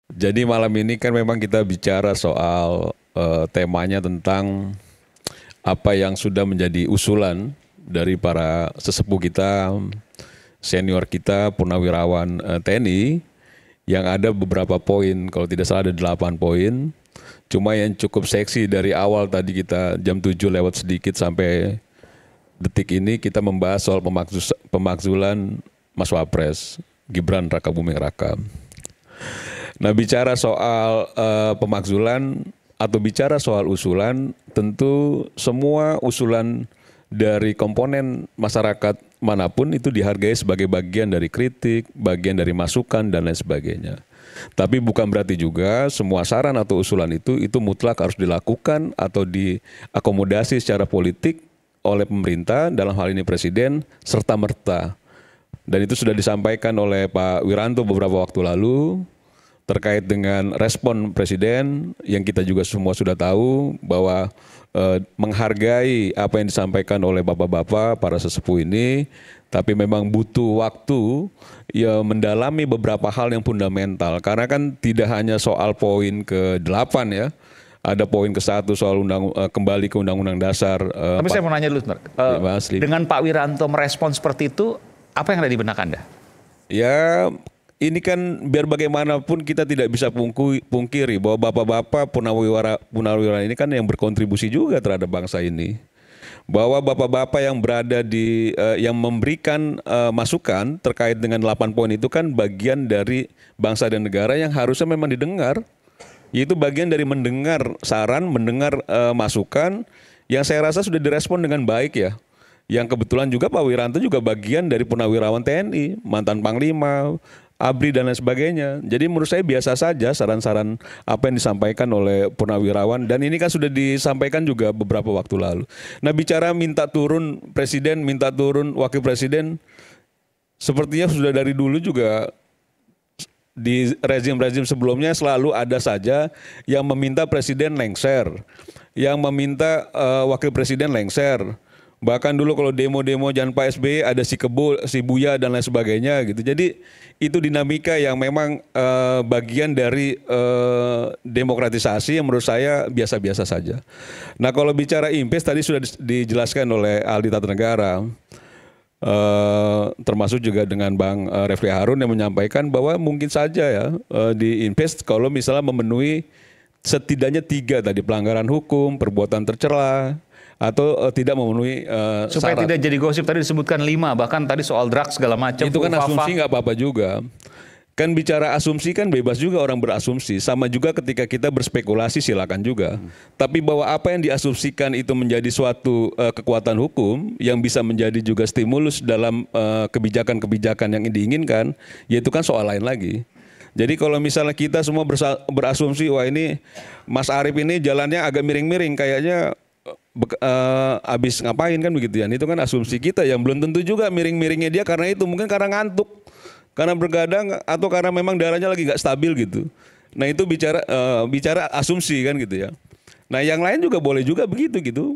Jadi malam ini kan memang kita bicara soal temanya tentang apa yang sudah menjadi usulan dari para sesepuh kita, senior kita, purnawirawan TNI, yang ada beberapa poin, kalau tidak salah ada 8 poin. Cuma yang cukup seksi dari awal tadi kita jam 7 lewat sedikit sampai detik ini kita membahas soal pemakzulan Mas Wapres, Gibran Rakabuming Raka. Nah, bicara soal pemakzulan atau bicara soal usulan, tentu semua usulan dari komponen masyarakat manapun itu dihargai sebagai bagian dari kritik, bagian dari masukan dan lain sebagainya. Tapi bukan berarti juga semua saran atau usulan itu mutlak harus dilakukan atau diakomodasi secara politik oleh pemerintah, dalam hal ini presiden, serta-merta. Dan itu sudah disampaikan oleh Pak Wiranto beberapa waktu lalu terkait dengan respon presiden yang kita juga semua sudah tahu bahwa menghargai apa yang disampaikan oleh bapak-bapak para sesepuh ini, tapi memang butuh waktu ya mendalami beberapa hal yang fundamental, karena kan tidak hanya soal poin ke-8 ya, ada poin ke-1 soal kembali ke Undang-Undang Dasar. Tapi saya mau nanya dulu, dengan Pak Wiranto merespon seperti itu, apa yang ada di benak Anda? Ya, ini kan biar bagaimanapun kita tidak bisa pungkiri bahwa bapak-bapak purnawirawan ini kan yang berkontribusi juga terhadap bangsa ini. Bahwa bapak-bapak yang berada di yang memberikan masukan terkait dengan 8 poin itu kan bagian dari bangsa dan negara yang harusnya memang didengar. Yaitu bagian dari mendengar saran, mendengar masukan yang saya rasa sudah direspon dengan baik ya. Yang kebetulan juga Pak Wiranto juga bagian dari purnawirawan TNI, mantan Panglima, ABRI dan lain sebagainya. Jadi menurut saya biasa saja saran-saran apa yang disampaikan oleh purnawirawan, dan ini kan sudah disampaikan juga beberapa waktu lalu. Nah, bicara minta turun presiden, minta turun wakil presiden, sepertinya sudah dari dulu juga di rezim-rezim sebelumnya selalu ada saja yang meminta presiden lengser, yang meminta wakil presiden lengser. Bahkan dulu kalau demo-demo jangan Pak SBY ada si Kebo, si Buya dan lain sebagainya gitu. Jadi itu dinamika yang memang bagian dari demokratisasi yang menurut saya biasa-biasa saja. Nah, kalau bicara IMPES tadi sudah dijelaskan oleh Aldi Tata Negara, termasuk juga dengan Bang Refli Harun yang menyampaikan bahwa mungkin saja ya di IMPES kalau misalnya memenuhi setidaknya 3 tadi, pelanggaran hukum, perbuatan tercela, atau tidak memenuhi supaya syarat. tidak jadi gosip, tadi disebutkan 5, bahkan tadi soal drugs segala macam. Itu kan asumsi, nggak apa-apa juga. Kan bicara asumsi kan bebas juga orang berasumsi. Sama juga ketika kita berspekulasi silakan juga. Tapi bahwa apa yang diasumsikan itu menjadi suatu kekuatan hukum yang bisa menjadi juga stimulus dalam kebijakan-kebijakan yang diinginkan, yaitu kan soal lain lagi. Jadi kalau misalnya kita semua berasumsi, wah ini Mas Arief ini jalannya agak miring-miring, kayaknya habis ngapain kan begitu ya. Itu kan asumsi kita yang belum tentu juga miring-miringnya dia karena itu, mungkin karena ngantuk, karena bergadang, atau karena memang darahnya lagi nggak stabil gitu. Nah, itu bicara asumsi kan gitu ya. Nah, yang lain juga boleh juga begitu gitu.